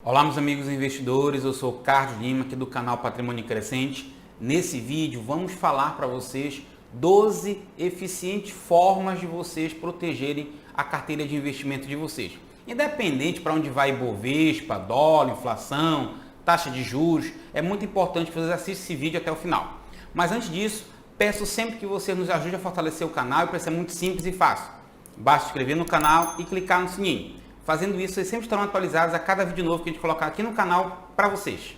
Olá, meus amigos investidores, eu sou Carlos Lima, aqui do canal Patrimônio Crescente. Nesse vídeo vamos falar para vocês 12 eficientes formas de vocês protegerem a carteira de investimento de vocês. Independente para onde vai Ibovespa, dólar, inflação, taxa de juros, é muito importante que vocês assistam esse vídeo até o final. Mas antes disso, peço sempre que você nos ajude a fortalecer o canal, e para isso é muito simples e fácil. Basta se inscrever no canal e clicar no sininho. Fazendo isso, vocês sempre estarão atualizados a cada vídeo novo que a gente colocar aqui no canal para vocês.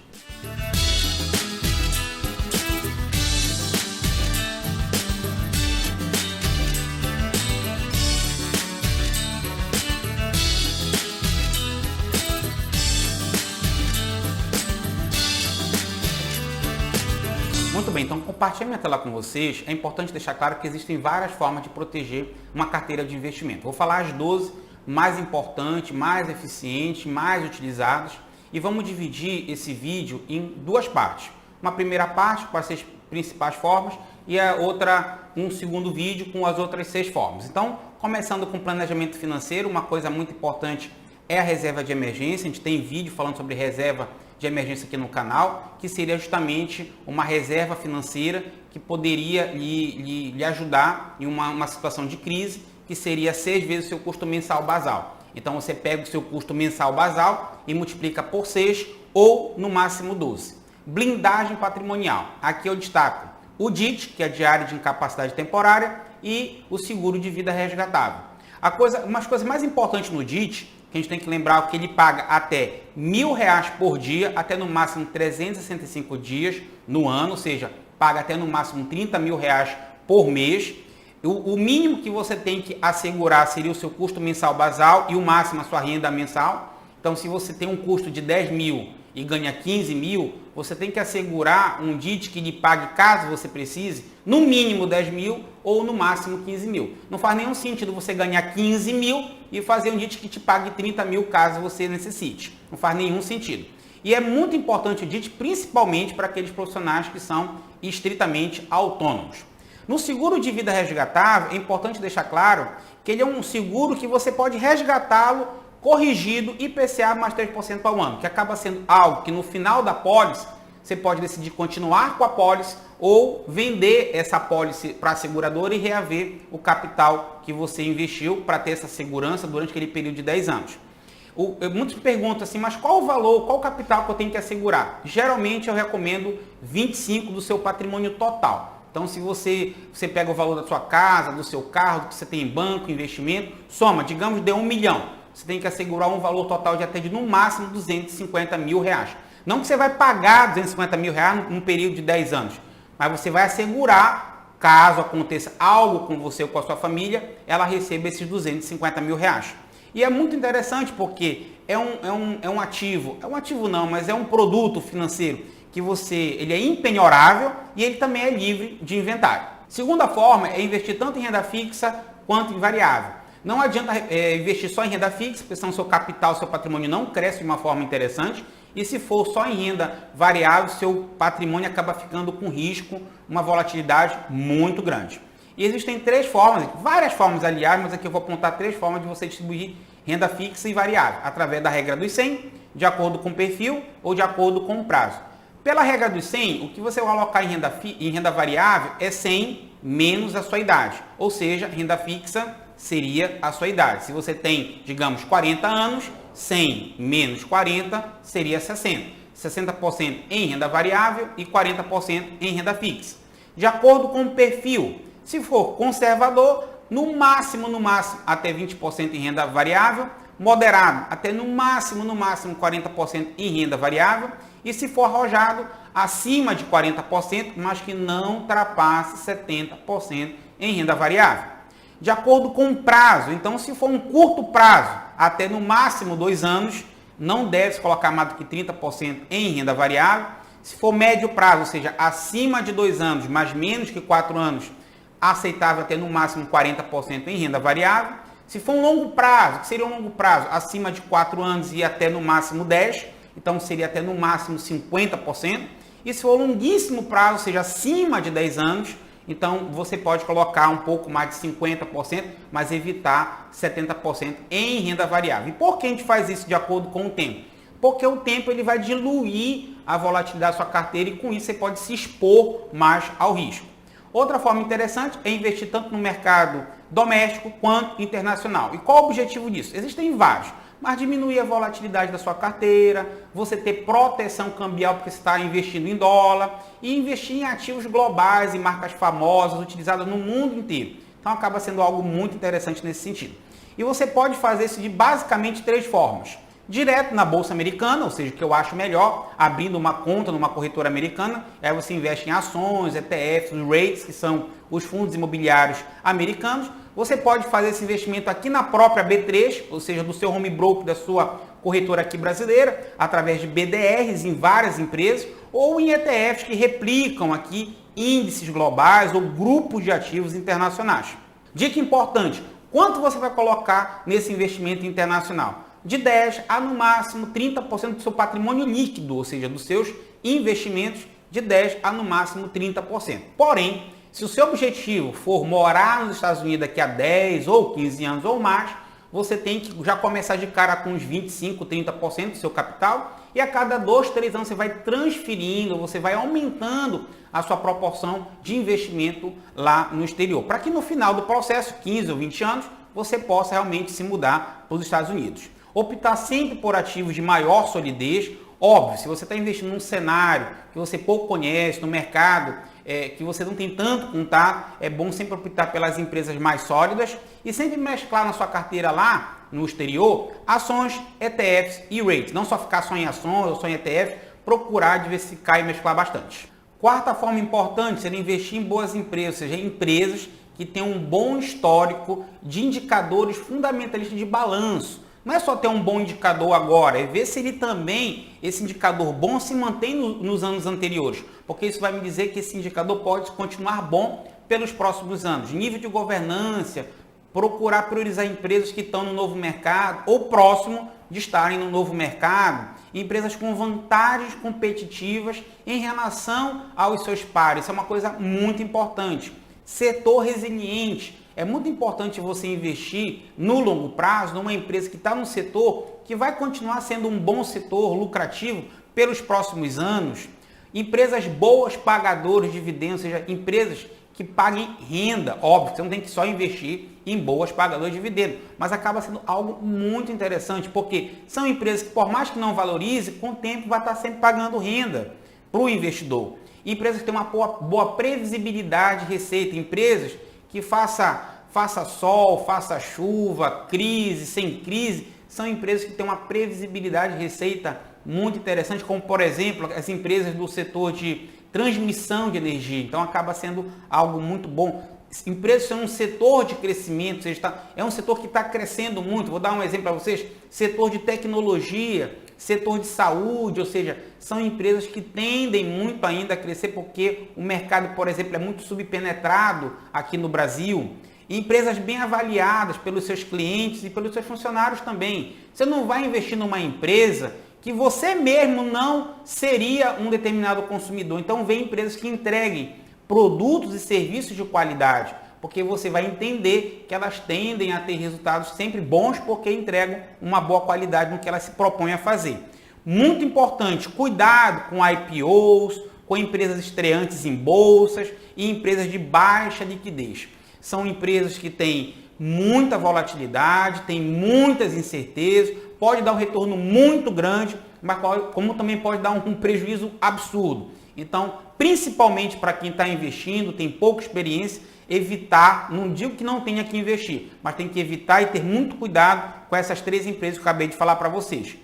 Muito bem, então compartilhando minha tela com vocês, é importante deixar claro que existem várias formas de proteger uma carteira de investimento. Vou falar as 12 mais importantes, mais eficientes, mais utilizadas, e vamos dividir esse vídeo em duas partes. Uma primeira parte com as 6 principais formas e a outra, um segundo vídeo com as outras 6 formas. Então, começando com planejamento financeiro, uma coisa muito importante é a reserva de emergência. A gente tem vídeo falando sobre reserva de emergência aqui no canal, que seria justamente uma reserva financeira que poderia lhe ajudar em uma situação de crise, que seria 6 vezes o seu custo mensal basal. Então você pega o seu custo mensal basal e multiplica por 6 ou no máximo 12. Blindagem patrimonial. Aqui eu destaco o DIT, que é a diária de incapacidade temporária, e o seguro de vida resgatável. Umas coisas mais importantes no DIT, que a gente tem que lembrar, que ele paga até R$1.000 por dia, até no máximo 365 dias no ano, ou seja, paga até no máximo R$30 mil por mês. O mínimo que você tem que assegurar seria o seu custo mensal basal e o máximo a sua renda mensal. Então, se você tem um custo de 10 mil e ganha 15 mil, você tem que assegurar um DIT que lhe pague, caso você precise, no mínimo 10 mil ou no máximo 15 mil. Não faz nenhum sentido você ganhar 15 mil e fazer um DIT que te pague 30 mil caso você necessite. Não faz nenhum sentido. E é muito importante o DIT, principalmente para aqueles profissionais que são estritamente autônomos. No seguro de vida resgatável, é importante deixar claro que ele é um seguro que você pode resgatá-lo corrigido IPCA mais 3% ao ano, que acaba sendo algo que no final da pólice você pode decidir continuar com a pólice ou vender essa pólice para a seguradora e reaver o capital que você investiu para ter essa segurança durante aquele período de 10 anos. Muitos perguntam assim, mas qual o valor, qual o capital que eu tenho que assegurar? Geralmente eu recomendo 25% do seu patrimônio total. Então, se você pega o valor da sua casa, do seu carro, do que você tem em banco, investimento, soma, digamos, deu 1 milhão. Você tem que assegurar um valor total de até de, no máximo, R$250 mil. Não que você vai pagar R$250 mil num período de 10 anos, mas você vai assegurar, caso aconteça algo com você ou com a sua família, ela receba esses R$250 mil. E é muito interessante porque é um ativo não, mas é um produto financeiro que ele é impenhorável e ele também é livre de inventário. Segunda forma é investir tanto em renda fixa quanto em variável. Não adianta investir só em renda fixa, porque senão seu capital, seu patrimônio não cresce de uma forma interessante. E se for só em renda variável, seu patrimônio acaba ficando com risco, uma volatilidade muito grande. E existem 3 formas, várias formas aliás, mas aqui eu vou apontar 3 formas de você distribuir renda fixa e variável, através da regra dos 100, de acordo com o perfil ou de acordo com o prazo. Pela regra dos 100, o que você vai alocar em renda variável é 100 menos a sua idade. Ou seja, renda fixa seria a sua idade. Se você tem, digamos, 40 anos, 100 menos 40 seria 60. 60% em renda variável e 40% em renda fixa. De acordo com o perfil, se for conservador, no máximo, até 20% em renda variável, moderado, até no máximo 40% em renda variável, e se for arrojado, acima de 40%, mas que não ultrapasse 70% em renda variável. De acordo com o prazo, então se for um curto prazo, até no máximo 2 anos, não deve se colocar mais do que 30% em renda variável. Se for médio prazo, ou seja, acima de 2 anos, mas menos que 4 anos, aceitável até no máximo 40% em renda variável. Se for um longo prazo, que seria um longo prazo, acima de 4 anos e até no máximo 10%, então seria até no máximo 50%. E se for longuíssimo prazo, ou seja, acima de 10 anos, então você pode colocar um pouco mais de 50%, mas evitar 70% em renda variável. E por que a gente faz isso de acordo com o tempo? porque o tempo ele vai diluir a volatilidade da sua carteira e com isso você pode se expor mais ao risco. Outra forma interessante é investir tanto no mercado doméstico quanto internacional. E qual o objetivo disso? Existem vários, mas diminuir a volatilidade da sua carteira, você ter proteção cambial porque você está investindo em dólar e investir em ativos globais, em marcas famosas, utilizadas no mundo inteiro. Então acaba sendo algo muito interessante nesse sentido. E você pode fazer isso de basicamente 3 formas. Direto na Bolsa Americana, ou seja, o que eu acho melhor, abrindo uma conta numa corretora americana, aí você investe em ações, ETFs, os REITs, que são os fundos imobiliários americanos. Você pode fazer esse investimento aqui na própria B3, ou seja, do seu home broker, da sua corretora aqui brasileira, através de BDRs em várias empresas, ou em ETFs que replicam aqui índices globais ou grupos de ativos internacionais. Dica importante, quanto você vai colocar nesse investimento internacional? De 10% a no máximo 30% do seu patrimônio líquido, ou seja, dos seus investimentos, de 10% a no máximo 30%. Porém, se o seu objetivo for morar nos Estados Unidos daqui a 10 ou 15 anos ou mais, você tem que já começar de cara com uns 25%, 30% do seu capital e a cada 2, 3 anos você vai transferindo, você vai aumentando a sua proporção de investimento lá no exterior, para que no final do processo, 15 ou 20 anos, você possa realmente se mudar para os Estados Unidos. Optar sempre por ativos de maior solidez. Óbvio, se você está investindo num cenário que você pouco conhece, no mercado que você não tem tanto contato, é bom sempre optar pelas empresas mais sólidas e sempre mesclar na sua carteira lá no exterior ações, ETFs e REITs. Não só ficar só em ações ou só em ETF, procurar diversificar e mesclar bastante. Quarta forma importante seria investir em boas empresas, ou seja, empresas que têm um bom histórico de indicadores fundamentalistas de balanço. Não é só ter um bom indicador agora, é ver se ele também, esse indicador bom, se mantém nos anos anteriores. Porque isso vai me dizer que esse indicador pode continuar bom pelos próximos anos. Nível de governança, procurar priorizar empresas que estão no novo mercado ou próximo de estarem no novo mercado. Empresas com vantagens competitivas em relação aos seus pares. Isso é uma coisa muito importante. Setor resiliente. É muito importante você investir no longo prazo numa empresa que está num setor que vai continuar sendo um bom setor lucrativo pelos próximos anos. Empresas boas pagadoras de dividendos, ou seja, empresas que paguem renda. Óbvio, você não tem que só investir em boas pagadoras de dividendos, mas acaba sendo algo muito interessante, porque são empresas que, por mais que não valorize, com o tempo vai estar sempre pagando renda para o investidor. Empresas que têm uma boa previsibilidade de receita, empresas que faça sol, faça chuva, crise, sem crise, são empresas que têm uma previsibilidade de receita muito interessante, como por exemplo as empresas do setor de transmissão de energia. Então acaba sendo algo muito bom. Empresas são um setor de crescimento, ou seja, é um setor que está crescendo muito. Vou dar um exemplo para vocês, setor de tecnologia, setor de saúde, ou seja, são empresas que tendem muito ainda a crescer porque o mercado, por exemplo, é muito subpenetrado aqui no Brasil. Empresas bem avaliadas pelos seus clientes e pelos seus funcionários também. Você não vai investir numa empresa que você mesmo não seria um determinado consumidor. Então, vem empresas que entreguem produtos e serviços de qualidade, porque você vai entender que elas tendem a ter resultados sempre bons porque entregam uma boa qualidade no que elas se propõem a fazer. Muito importante, cuidado com IPOs, com empresas estreantes em bolsas e empresas de baixa liquidez. São empresas que têm muita volatilidade, têm muitas incertezas, pode dar um retorno muito grande, mas como também pode dar um prejuízo absurdo. Então, principalmente para quem está investindo, tem pouca experiência, evitar, não digo que não tenha que investir, mas tem que evitar e ter muito cuidado com essas 3 empresas que eu acabei de falar para vocês.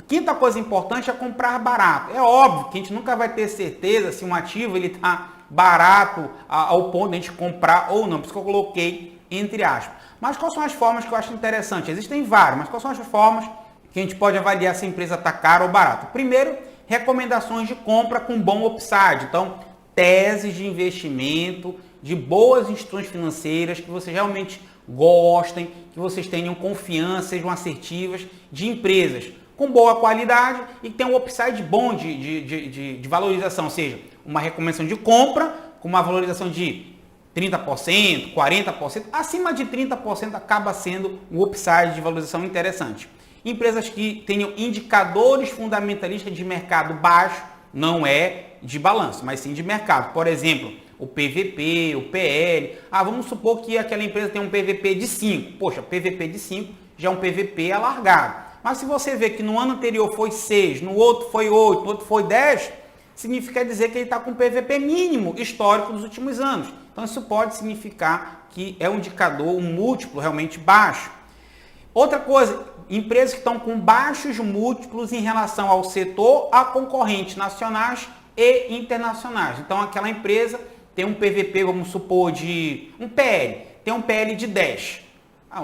Quinta coisa importante é comprar barato. É óbvio que a gente nunca vai ter certeza se um ativo está barato ao ponto de a gente comprar ou não, por isso que eu coloquei entre aspas. Mas quais são as formas que eu acho interessante? Existem várias, mas quais são as formas que a gente pode avaliar se a empresa está cara ou barata? Primeiro, recomendações de compra com bom upside. Então, teses de investimento de boas instituições financeiras que vocês realmente gostem, que vocês tenham confiança, sejam assertivas, de empresas com boa qualidade e que tenham um upside bom de valorização, ou seja, uma recomendação de compra com uma valorização de 30%, 40%, acima de 30% acaba sendo um upside de valorização interessante. Empresas que tenham indicadores fundamentalistas de mercado baixo, não é de balanço, mas sim de mercado. Por exemplo, o PVP, o PL. Vamos supor que aquela empresa tem um PVP de 5. Poxa, PVP de 5 já é um PVP alargado. Mas se você vê que no ano anterior foi 6, no outro foi 8, no outro foi 10, significa dizer que ele está com PVP mínimo histórico dos últimos anos. Então isso pode significar que é um indicador, um múltiplo realmente baixo. Outra coisa, empresas que estão com baixos múltiplos em relação ao setor, a concorrentes nacionais e internacionais. Então aquela empresa tem um PVP, vamos supor, de um PL, tem um PL de 10.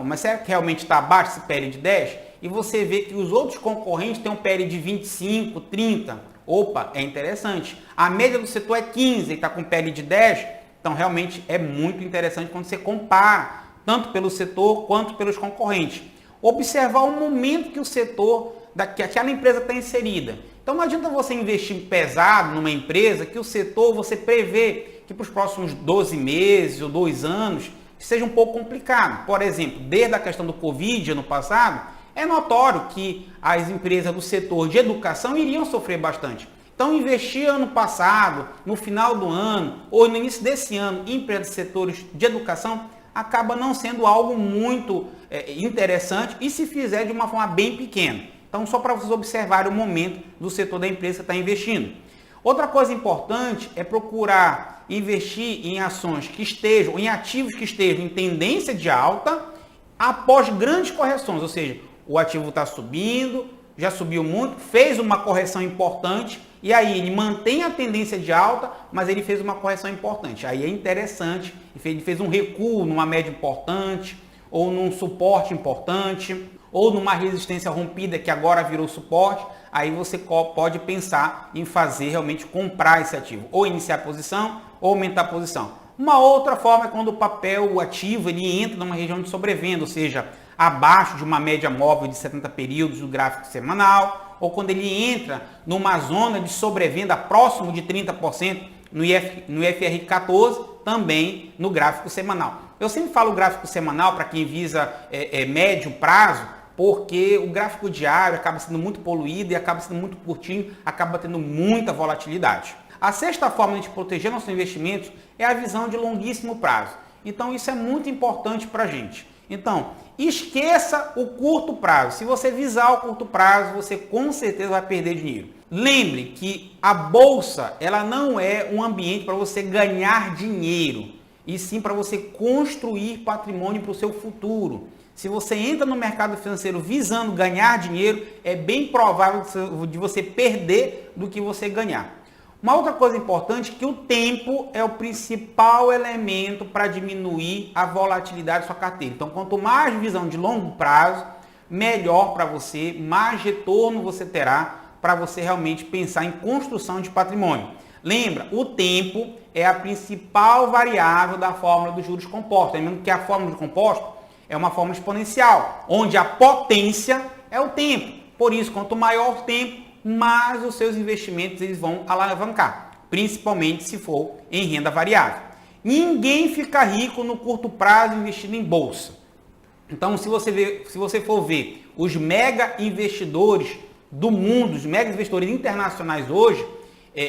Mas será que realmente está abaixo esse PL de 10? E você vê que os outros concorrentes têm um PL de 25, 30. Opa, é interessante. A média do setor é 15 e está com PL de 10. Então, realmente é muito interessante quando você compara, tanto pelo setor quanto pelos concorrentes. Observar o momento que o setor, que aquela empresa está inserida. Então, não adianta você investir pesado numa empresa que o setor você prevê que para os próximos 12 meses ou 2 anos seja um pouco complicado. Por exemplo, desde a questão do Covid ano passado, é notório que as empresas do setor de educação iriam sofrer bastante. Então, investir ano passado, no final do ano ou no início desse ano em empresas de setores de educação acaba não sendo algo muito interessante e se fizer de uma forma bem pequena. Então, só para vocês observarem o momento do setor da empresa que está investindo. Outra coisa importante é procurar investir em ações que estejam, em ativos que estejam em tendência de alta após grandes correções, ou seja, o ativo está subindo, já subiu muito, fez uma correção importante e aí ele mantém a tendência de alta, mas ele fez uma correção importante. Aí é interessante, ele fez um recuo numa média importante, ou num suporte importante, ou numa resistência rompida que agora virou suporte, aí você pode pensar em fazer realmente comprar esse ativo, ou iniciar a posição, ou aumentar a posição. Uma outra forma é quando o papel, o ativo, ele entra numa região de sobrevenda, ou seja, abaixo de uma média móvel de 70 períodos do gráfico semanal, ou quando ele entra numa zona de sobrevenda próximo de 30% no IFR 14, também no gráfico semanal. Eu sempre falo gráfico semanal para quem visa médio prazo, porque o gráfico diário acaba sendo muito poluído e acaba sendo muito curtinho, acaba tendo muita volatilidade. A sexta forma de proteger nossos investimentos é a visão de longuíssimo prazo. Então isso é muito importante para a gente. Então, esqueça o curto prazo. Se você visar o curto prazo, você com certeza vai perder dinheiro. Lembre que a bolsa, ela não é um ambiente para você ganhar dinheiro, e sim para você construir patrimônio para o seu futuro. Se você entra no mercado financeiro visando ganhar dinheiro, é bem provável de você perder do que você ganhar. Uma outra coisa importante é que o tempo é o principal elemento para diminuir a volatilidade da sua carteira. Então, quanto mais visão de longo prazo, melhor para você, mais retorno você terá para você realmente pensar em construção de patrimônio. Lembra, o tempo é a principal variável da fórmula dos juros compostos. Lembrando que a fórmula de composto é uma fórmula exponencial, onde a potência é o tempo. Por isso, quanto maior o tempo, mais os seus investimentos eles vão alavancar, principalmente se for em renda variável. Ninguém fica rico no curto prazo investindo em bolsa. Então, se você for ver os mega investidores do mundo, os mega investidores internacionais hoje,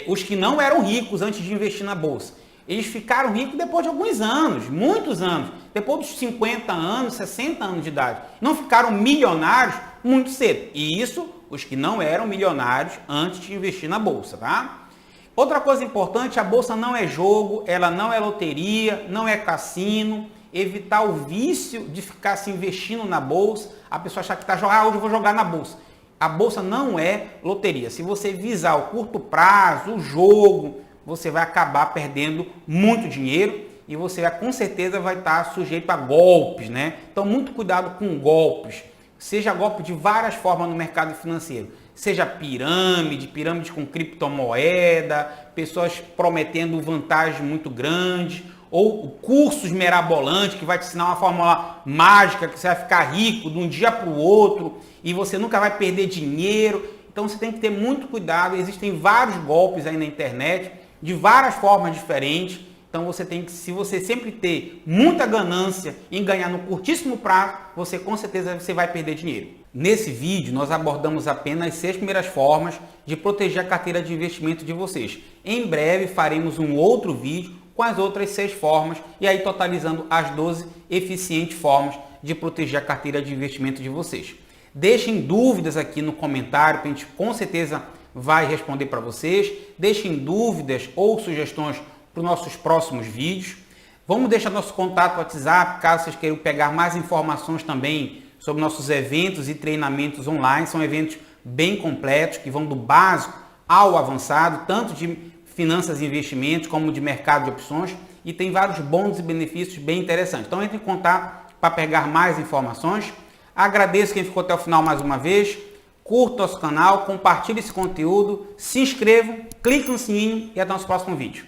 os que não eram ricos antes de investir na bolsa, eles ficaram ricos depois de alguns anos, muitos anos, depois dos 50 anos, 60 anos de idade. Não ficaram milionários muito cedo. E isso, os que não eram milionários antes de investir na bolsa, tá? Outra coisa importante, a bolsa não é jogo, ela não é loteria, não é cassino. Evitar o vício de ficar se investindo na bolsa, a pessoa achar que hoje eu vou jogar na bolsa. A bolsa não é loteria. Se você visar o curto prazo, o jogo, você vai acabar perdendo muito dinheiro e você com certeza vai estar sujeito a golpes, né? Então, muito cuidado com golpes. Seja golpe de várias formas no mercado financeiro. Seja pirâmide com criptomoeda, pessoas prometendo vantagens muito grandes, ou cursos mirabolantes que vai te ensinar uma fórmula mágica que você vai ficar rico de um dia para o outro e você nunca vai perder dinheiro. Então você tem que ter muito cuidado. Existem vários golpes aí na internet, de várias formas diferentes. Então você tem que, se você sempre ter muita ganância em ganhar no curtíssimo prazo, você com certeza você vai perder dinheiro. Nesse vídeo nós abordamos apenas as 6 primeiras formas de proteger a carteira de investimento de vocês. Em breve faremos um outro vídeo com as outras 6 formas e aí totalizando as 12 eficientes formas de proteger a carteira de investimento de vocês. Deixem dúvidas aqui no comentário, que a gente com certeza vai responder para vocês. Deixem dúvidas ou sugestões para os nossos próximos vídeos. Vamos deixar nosso contato WhatsApp, caso vocês queiram pegar mais informações também sobre nossos eventos e treinamentos online. São eventos bem completos, que vão do básico ao avançado, tanto de finanças e investimentos, como de mercado de opções, e tem vários bônus e benefícios bem interessantes. Então entre em contato para pegar mais informações. Agradeço quem ficou até o final mais uma vez. Curta nosso canal, compartilhe esse conteúdo, se inscrevam, clique no sininho e até o nosso próximo vídeo.